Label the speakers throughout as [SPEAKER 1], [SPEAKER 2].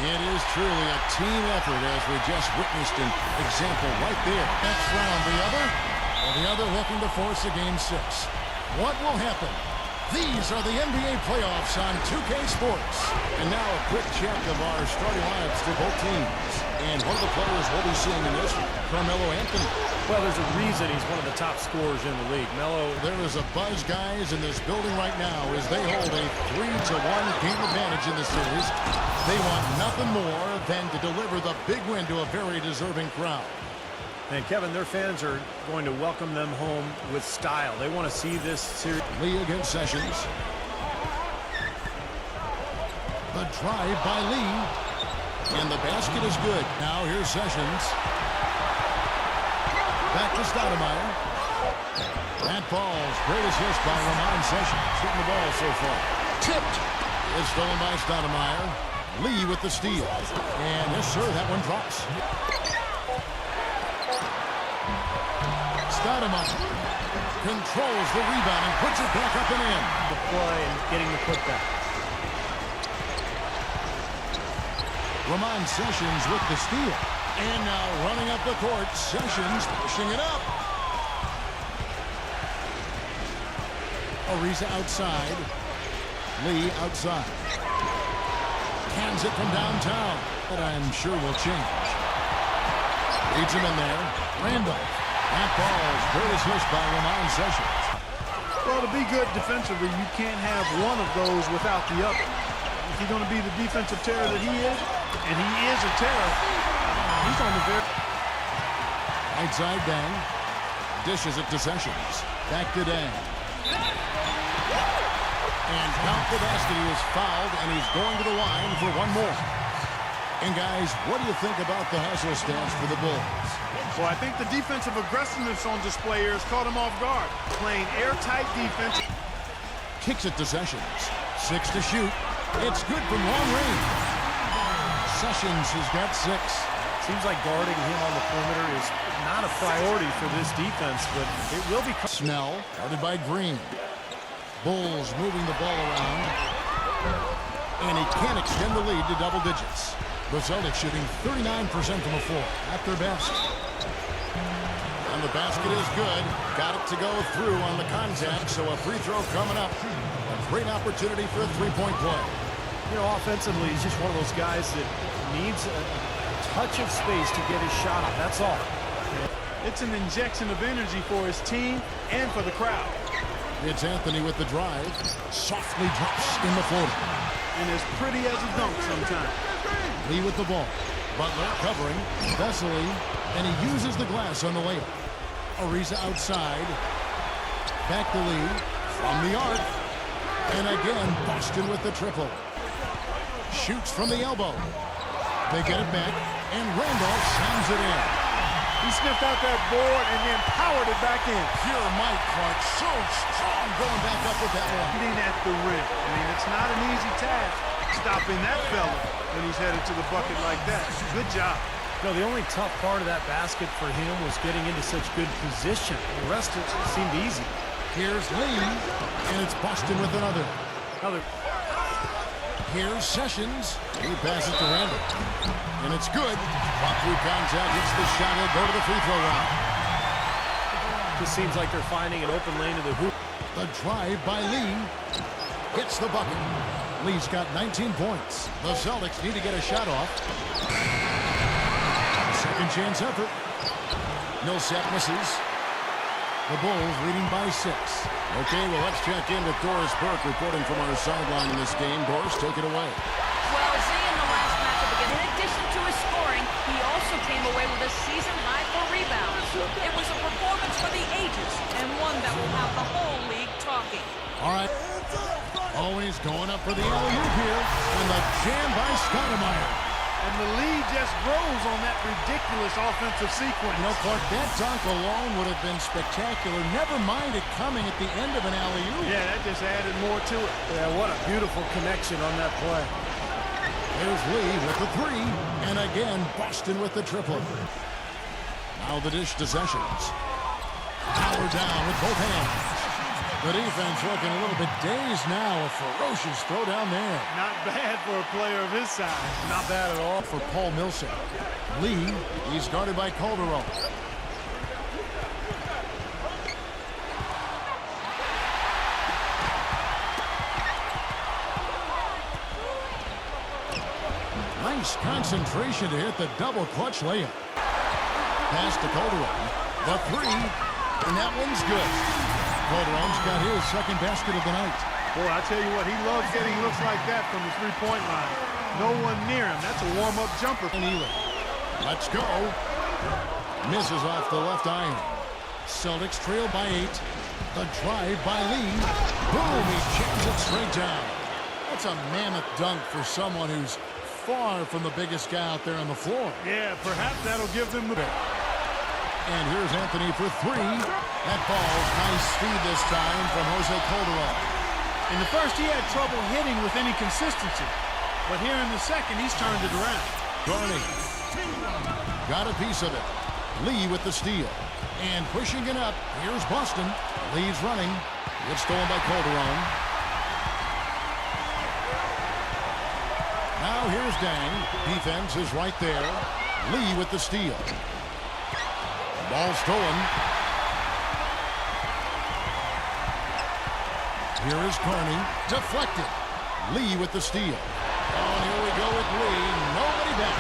[SPEAKER 1] It is truly a team effort, as we just witnessed an example right there. Next round, the other looking to force a game 6. What will happen? These are the NBA playoffs on 2K Sports. And now a quick check of our starting lineups for both teams. And one of the players we'll be seeing in this, Carmelo Anthony.
[SPEAKER 2] Well, there's a reason he's one of the top scorers in the league. Melo.
[SPEAKER 1] There is a buzz, guys, in this building right now as they hold a 3-1 game advantage in the series. They want nothing more than to deliver the big win to a very deserving crowd.
[SPEAKER 2] And, Kevin, their fans are going to welcome them home with style. They want to see this series.
[SPEAKER 1] Lee against Sessions. The drive by Lee. And the basket is good. Now here's Sessions. Back to Stoudemire. That ball's great assist by Ramon Sessions. Shooting the ball so far. Tipped. It's stolen by Stoudemire. Lee with the steal. And yes, sir, that one drops. Stoudemire controls the rebound and puts it back up and in.
[SPEAKER 2] The play and getting the putback.
[SPEAKER 1] Ramon Sessions with the steal. And now running up the court, Sessions pushing it up. Ariza outside. Lee outside. Hands it from downtown. But I'm sure will change. Leads him in there. Randolph. That ball's great assist by Ramon Sessions.
[SPEAKER 3] Well, to be good defensively, you can't have one of those without the other. If he's going to be the defensive terror that he is, and he is a terror, he's on the very...
[SPEAKER 1] Right side Dang. Dishes it to Sessions. Back to Dang. And count the basket. He is fouled, and he's going to the line for one more. And, guys, what do you think about the hustle stance for the Bulls?
[SPEAKER 3] Well, I think the defensive aggressiveness on display here has caught him off guard. Playing airtight defense.
[SPEAKER 1] Kicks it to Sessions. 6 to shoot. It's good from long range. Sessions has got 6.
[SPEAKER 2] Seems like guarding him on the perimeter is not a priority for this defense, but it will be.
[SPEAKER 1] Snell, guarded by Green. Bulls moving the ball around. And he can't extend the lead to double digits. The Celtics shooting 39% from the floor at their best. And the basket is good. Got it to go through on the contact, so a free throw coming up. A great opportunity for a three-point play.
[SPEAKER 2] You know, offensively, he's just one of those guys that needs a touch of space to get his shot up. That's all.
[SPEAKER 3] It's an injection of energy for his team and for the crowd.
[SPEAKER 1] It's Anthony with the drive. Softly drops in the floater.
[SPEAKER 3] And as pretty as a dunk sometimes.
[SPEAKER 1] Lee with the ball. Butler covering. Vesely. And he uses the glass on the layup. Ariza outside. Back to Lee. From the arc. And again, Boston with the triple. Shoots from the elbow. They get it back. And Randolph slams it in.
[SPEAKER 3] He sniffed out that board and then powered it back in.
[SPEAKER 1] Pure Mike Clark. So strong going back up with that one.
[SPEAKER 3] Getting at the rim. I mean, it's not an easy task stopping that fella when he's headed to the bucket like that. Good job.
[SPEAKER 2] No, the only tough part of that basket for him was getting into such good position. The rest of it seemed easy.
[SPEAKER 1] Here's Lee, and it's Boston with another. Here's Sessions. He passes to Randall. And it's good. Pop through contact, hits the shot, he'll go to the free throw line.
[SPEAKER 2] Just seems like they're finding an open lane to the hoop.
[SPEAKER 1] The drive by Lee. Hits the bucket. Lee's got 19 points. The Celtics need to get a shot off. Second chance effort. Millsap misses. The Bulls leading by 6. Okay, well, let's check in with Doris Burke reporting from our sideline in this game. Doris, take it away.
[SPEAKER 4] Well, see, in the last matchup again, in addition to his scoring, he also came away with a season high for rebounds. It was a performance for the ages, and one that will have the whole league talking.
[SPEAKER 1] All right. Always going up for the alley-oop here. And the jam by Stoudemire.
[SPEAKER 3] And the lead just grows on that ridiculous offensive sequence.
[SPEAKER 1] You know, Clark, that dunk alone would have been spectacular. Never mind it coming at the end of an alley-oop.
[SPEAKER 3] Yeah, that just added more to it.
[SPEAKER 2] Yeah, what a beautiful connection on that play.
[SPEAKER 1] There's Lee with the 3. And again, Boston with the triple. Now the dish to Sessions. Power down with both hands. The defense looking a little bit dazed now. A ferocious throw down there.
[SPEAKER 3] Not bad for a player of his size.
[SPEAKER 1] Not bad at all for Paul Millsap. Lee, he's guarded by Calderon. Nice concentration to hit the double clutch layup. Pass to Calderon. The three, and that one's good. Calderon's got his second basket of the night.
[SPEAKER 3] Boy, I tell you what, he loves getting looks like that from the three-point line. No one near him. That's a warm-up jumper.
[SPEAKER 1] And Ely. Let's go. Misses off the left iron. Celtics trail by 8. The drive by Lee. Boom, he jams it straight down. That's a mammoth dunk for someone who's far from the biggest guy out there on the floor.
[SPEAKER 3] Yeah, perhaps that'll give them the...
[SPEAKER 1] And here's Anthony for three. That ball's nice speed this time from Jose Calderon.
[SPEAKER 3] In the first, he had trouble hitting with any consistency. But here in the second, he's turned it around.
[SPEAKER 1] Garney got a piece of it. Lee with the steal. And pushing it up, here's Boston. Lee's running. It's stolen by Calderon. Now here's Dang. Defense is right there. Lee with the steal. Ball stolen. Here is Carney. Deflected. Lee with the steal. Oh, and here we go with Lee. Nobody back.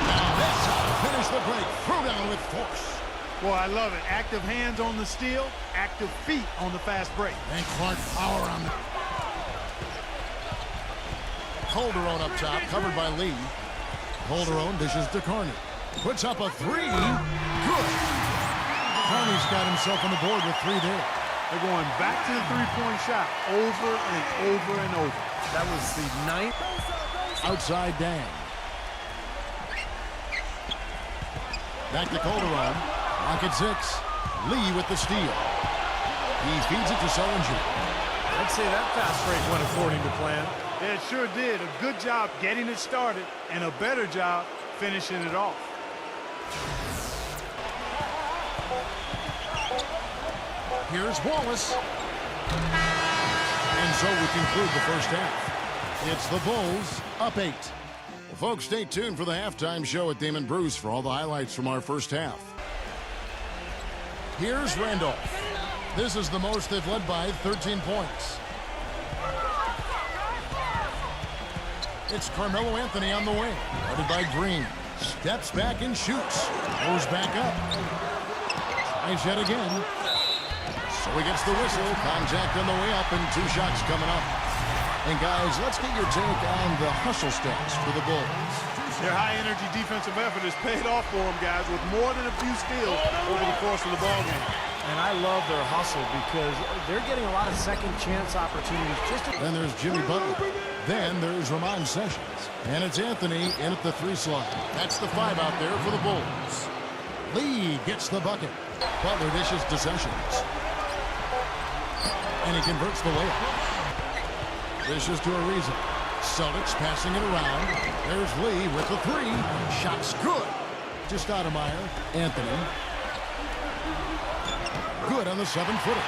[SPEAKER 1] Now that's how to finish the break. Throw down with force.
[SPEAKER 3] Boy, I love it. Active hands on the steal, active feet on the fast break.
[SPEAKER 1] And Clark power on the... Calderon up top, covered by Lee. Calderon dishes to Carney. Puts up a three. Good. Carney's got himself on the board with three there.
[SPEAKER 3] They're going back to the three-point shot over and over and over.
[SPEAKER 2] That was the ninth.
[SPEAKER 1] Outside Dang. Back to Calderon. Rocket 6. Lee with the steal. He feeds it to Sullinger.
[SPEAKER 2] I'd say that fast break went according to plan.
[SPEAKER 3] Yeah, it sure did. A good job getting it started and a better job finishing it off.
[SPEAKER 1] Here's Wallace. And so we conclude the first half. It's the Bulls up 8. Well, folks, stay tuned for the halftime show at Damon Bruce for all the highlights from our first half. Here's Randolph. This is the most they've led by 13 points. It's Carmelo Anthony on the wing. Guarded by Green. Steps back and shoots. Goes back up. Tries yet again. So he gets the whistle. Contact on the way up and 2 shots coming up. And guys, let's get your take on the hustle stats for the Bulls.
[SPEAKER 3] Their high-energy defensive effort has paid off for them, guys, with more than a few steals over the course of the ballgame.
[SPEAKER 2] And I love their hustle because they're getting a lot of second-chance opportunities.
[SPEAKER 1] Then there's Jimmy Butler. Then there's Ramon Sessions. And it's Anthony in at the 3 slot. That's the 5 out there for the Bulls. Lee gets the bucket. Butler dishes to Sessions. And he converts the layup. Dishes to Ariza. Celtics passing it around. There's Lee with the 3. Shot's good. To Stoudemire. Anthony. Good on the 7-footer.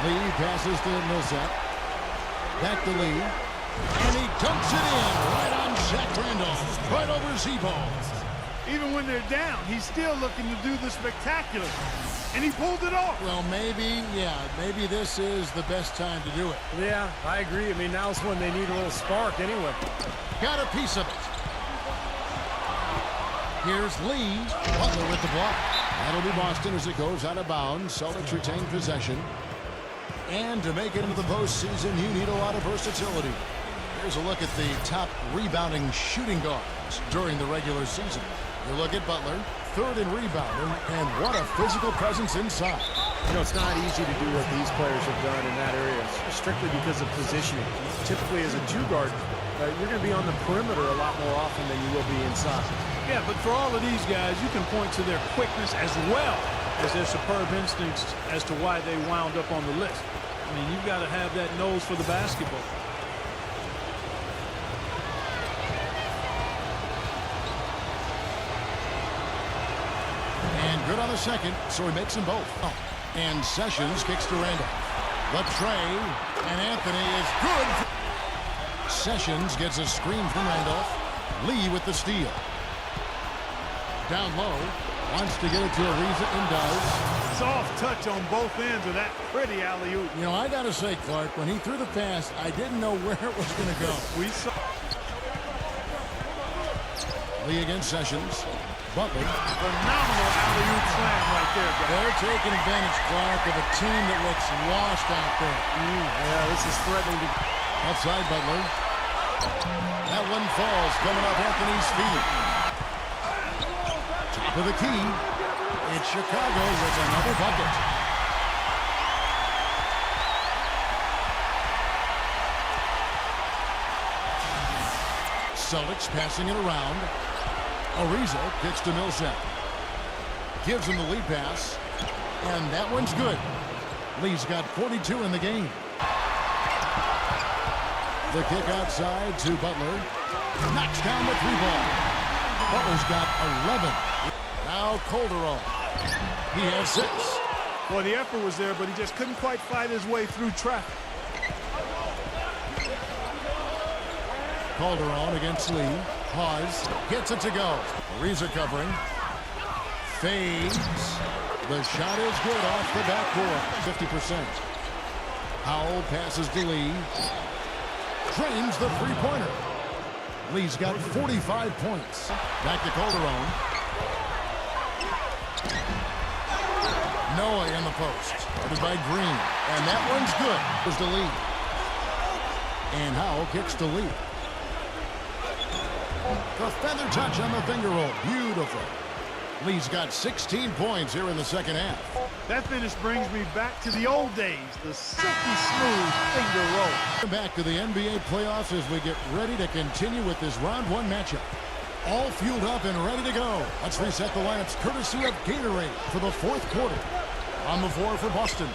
[SPEAKER 1] Lee passes to Millsap. Back to Lee. And he dunks it in right on Zach Randolph. Right over Z-Ball.
[SPEAKER 3] Even when they're down, he's still looking to do the spectacular. And he pulled it off.
[SPEAKER 1] Well, maybe this is the best time to do it.
[SPEAKER 2] Yeah, I agree. I mean, now's when they need a little spark anyway.
[SPEAKER 1] Got a piece of it. Here's Lee. Butler with the block. That'll be Boston as it goes out of bounds. Celtics retain possession. And to make it into the postseason, you need a lot of versatility. Here's a look at the top rebounding shooting guards during the regular season. You look at Butler, 3rd in rebounding, and what a physical presence inside.
[SPEAKER 2] You know, it's not easy to do what these players have done in that area, strictly because of positioning. Typically, as a 2-guard, you're going to be on the perimeter a lot more often than you will be inside.
[SPEAKER 3] Yeah, but for all of these guys, you can point to their quickness as well as their superb instincts as to why they wound up on the list. I mean, you've got to have that nose for the basketball.
[SPEAKER 1] And good on the second, so he makes them both. And Sessions kicks to Randolph. The tray, and Anthony is good. Sessions gets a screen from Randolph. Lee with the steal. Down low, wants to get it to Ariza and does.
[SPEAKER 3] Soft touch on both ends of that pretty alley-oop.
[SPEAKER 1] You know, I got to say, Clark, when he threw the pass, I didn't know where it was going to go.
[SPEAKER 3] We saw
[SPEAKER 1] Lee against Sessions. Butler.
[SPEAKER 3] phenomenal alley-oop slam right there, guys.
[SPEAKER 1] They're taking advantage, Clark, of a team that looks lost out there.
[SPEAKER 2] Yeah, this is threatening to...
[SPEAKER 1] Outside Butler. That one falls, coming off Anthony's feet. Top of the key. It's Chicago with another bucket. Celtics passing it around. Ariza gets to Millsap. Gives him the lead pass. And that one's good. Lee's got 42 in the game. The kick outside to Butler. Knocks down the three ball. Butler's got 11. Now Calderon. He has 6.
[SPEAKER 3] Boy, the effort was there, but he just couldn't quite fight his way through traffic.
[SPEAKER 1] Calderon against Lee. Hawes gets it to go. Ariza covering. Fades. The shot is good off the backboard. 50%. Howell passes to Lee. Drains the three-pointer. Lee's got 45 points. Back to Calderon. Noah in the post. Guarded by Green. And that one's good. Goes to Lee. And Howell kicks to Lee. The feather touch on the finger roll. Beautiful. Lee's got 16 points here in the second half.
[SPEAKER 3] That finish brings me back to the old days, the silky smooth finger roll.
[SPEAKER 1] Back to the NBA playoffs as we get ready to continue with this round 1 matchup. All fueled up and ready to go. Let's reset the lineups courtesy of Gatorade for the 4th quarter. On the floor for Boston.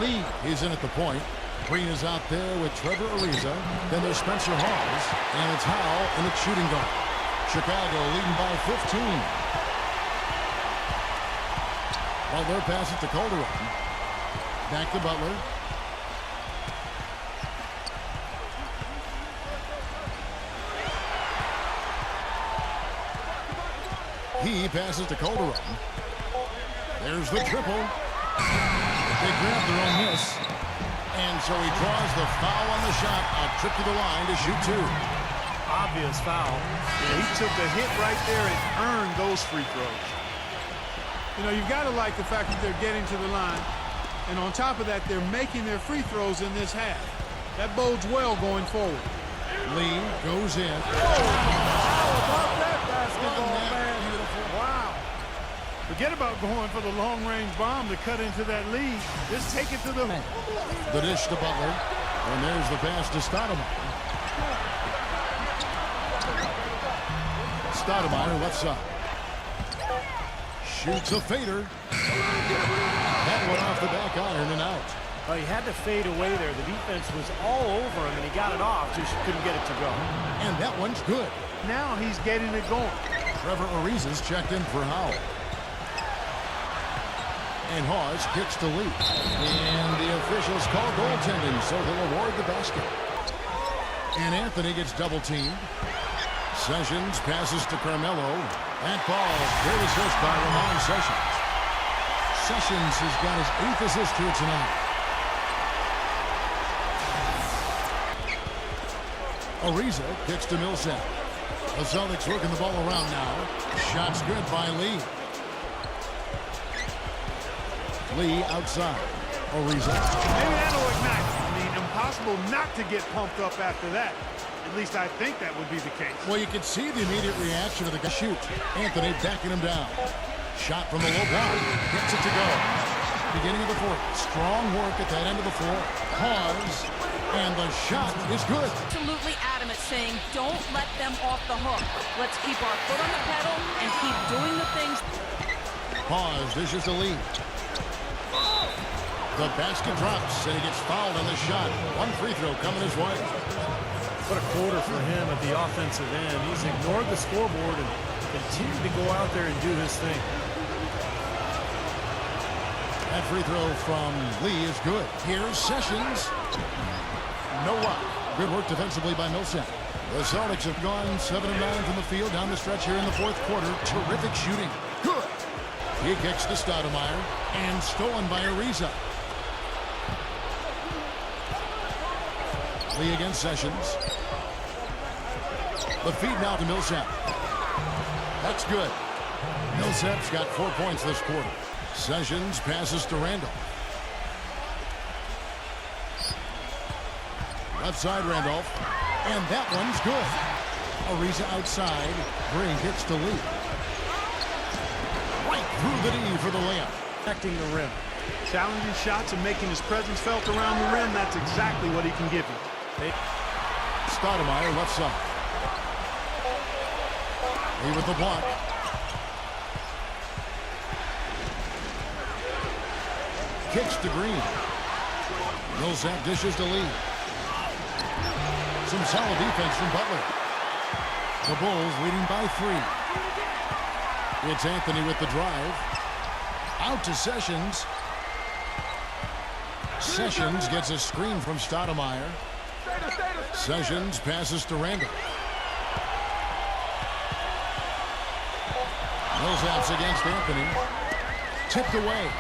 [SPEAKER 1] Lee is in at the point. Green is out there with Trevor Ariza. Then there's Spencer Hawes. And it's Howell in its shooting guard. Chicago leading by 15. Butler passes to Calderon. Back to Butler. He passes to Calderon. There's the triple. They grab their own miss. And so he draws the foul on the shot. A trip to the line to shoot 2.
[SPEAKER 3] Obvious foul. Yeah, he took the hit right there and earned those free throws. You know, you've got to like the fact that they're getting to the line. And on top of that, they're making their free throws in this half. That bodes well going forward.
[SPEAKER 1] Lee goes in.
[SPEAKER 3] How about that basketball, man? Wow. Forget about going for the long-range bomb to cut into that lead. Just take it to the...
[SPEAKER 1] The dish to Butler. And there's the pass to Stoudemire. Stoudemire left side. Shoots a fader. That one off the back iron and out.
[SPEAKER 2] Well, he had to fade away there. The defense was all over him, and he got it off, just couldn't get it to go.
[SPEAKER 1] And that one's good.
[SPEAKER 3] Now he's getting it going.
[SPEAKER 1] Trevor Ariza's checked in for Howell. And Hawes kicks to Lee. And the officials call goaltending, so they'll award the basket. And Anthony gets double-teamed. Sessions passes to Carmelo. That ball, great assist by Ramon Sessions. Sessions has got his 8th assist here tonight. Ariza kicks to Millsap. The Celtics working the ball around now. Shots good by Lee. Lee outside. Ariza.
[SPEAKER 3] Maybe that'll ignite. I mean, impossible not to get pumped up after that. At least I think that would be the case.
[SPEAKER 1] Well, you can see the immediate reaction of the guy. Shoot. Anthony backing him down. Shot from the low block. Gets it to go. Beginning of the 4th. Strong work at that end of the floor. Pause. And the shot is good.
[SPEAKER 4] Absolutely adamant, saying, don't let them off the hook. Let's keep our foot on the pedal and keep doing the things.
[SPEAKER 1] Pause. Dishes to Lee. The basket drops, and he gets fouled on the shot. One free throw coming his way.
[SPEAKER 2] What a quarter for him at the offensive end. He's ignored the scoreboard and continued to go out there and do his thing.
[SPEAKER 1] That free throw from Lee is good. Here's Sessions. No luck. Good work defensively by Millsap. The Celtics have gone 7 of 9 from the field down the stretch here in the fourth quarter. Terrific shooting. Good. He kicks to Stoudemire and stolen by Ariza. Lee against Sessions. The feed now to Millsap. That's good. Millsap's got 4 points this quarter. Sessions passes to Randolph. Left side Randolph. And that one's good. Ariza outside. Green kicks to Lee. Right through the knee for the layup.
[SPEAKER 2] Protecting the rim.
[SPEAKER 3] Challenging shots and making his presence felt around the rim. That's exactly what he can give you.
[SPEAKER 1] Stoudemire left side. Lee with the block. Kicks to Green. Millsap dishes to Lee. Some solid defense from Butler. The Bulls leading by 3. It's Anthony with the drive. Out to Sessions. Sessions gets a screen from Stoudemire. Sessions passes to Randall. Millsap's against Anthony. Tipped away.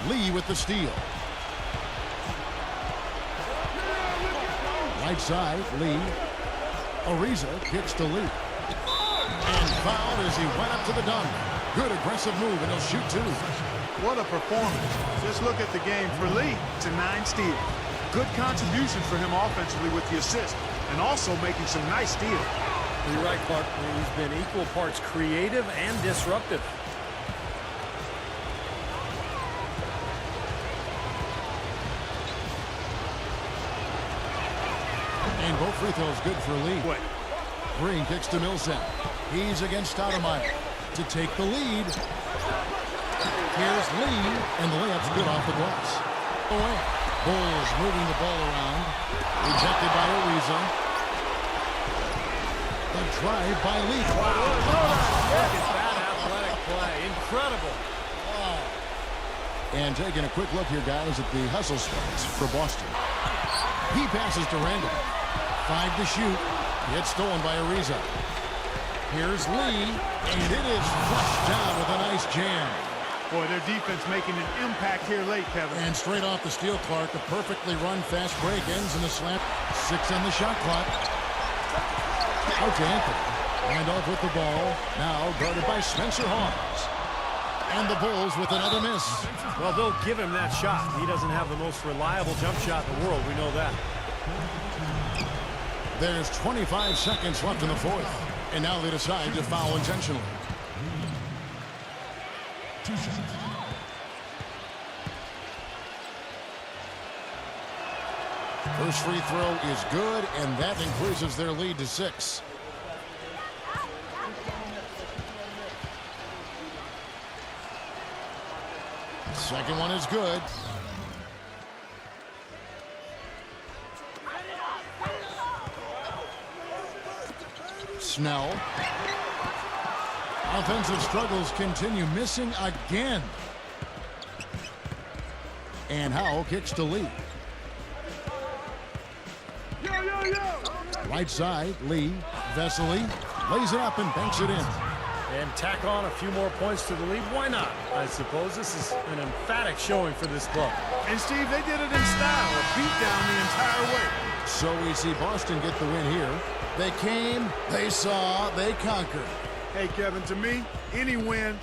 [SPEAKER 1] Lee with the steal. Right side, Lee. Ariza kicks to Lee. And fouled as he went up to the dunk. Good aggressive move, and he'll shoot 2.
[SPEAKER 3] What a performance. Just look at the game for Lee. To 9 steals. Good contribution for him offensively with the assist. And also making some nice steals.
[SPEAKER 2] You're right, Clark. He's been equal parts creative and disruptive.
[SPEAKER 1] And both free throws good for Lee. Green kicks to Millsap. He's against Stoudemire to take the lead. Here's Lee, and the layup's good off the glass. Away. Bulls moving the ball around. Rejected by Ariza. The drive by Lee.
[SPEAKER 2] Look at that athletic play. Incredible.
[SPEAKER 1] And taking a quick look here, guys, at the hustle spots for Boston. He passes to Randall. 5 to shoot. It's stolen by Ariza. Here's Lee, and it is flushed down with a nice jam.
[SPEAKER 3] Boy, their defense making an impact here late, Kevin.
[SPEAKER 1] And straight off the steal, Clark, a perfectly run fast break ends in a slam. 6 on the shot clock. Out to Anthony. Randolph with the ball. Now guarded by Spencer Hawes. And the Bulls with another miss.
[SPEAKER 2] Well, they'll give him that shot. He doesn't have the most reliable jump shot in the world. We know that.
[SPEAKER 1] There's 25 seconds left in the fourth. And now they decide to foul intentionally. First free throw is good, and that increases their lead to 6. Second one is good. Snell. Offensive struggles continue, missing again. And Howe kicks to Lee. Right side, Lee. Vesely lays it up and banks it in.
[SPEAKER 2] And tack on a few more points to the lead. Why not? I suppose this is an emphatic showing for this club.
[SPEAKER 3] And, Steve, they did it in style. A beat down the entire way.
[SPEAKER 1] So we see Boston get the win here. They came, they saw, they conquered.
[SPEAKER 3] Hey, Kevin, to me, any win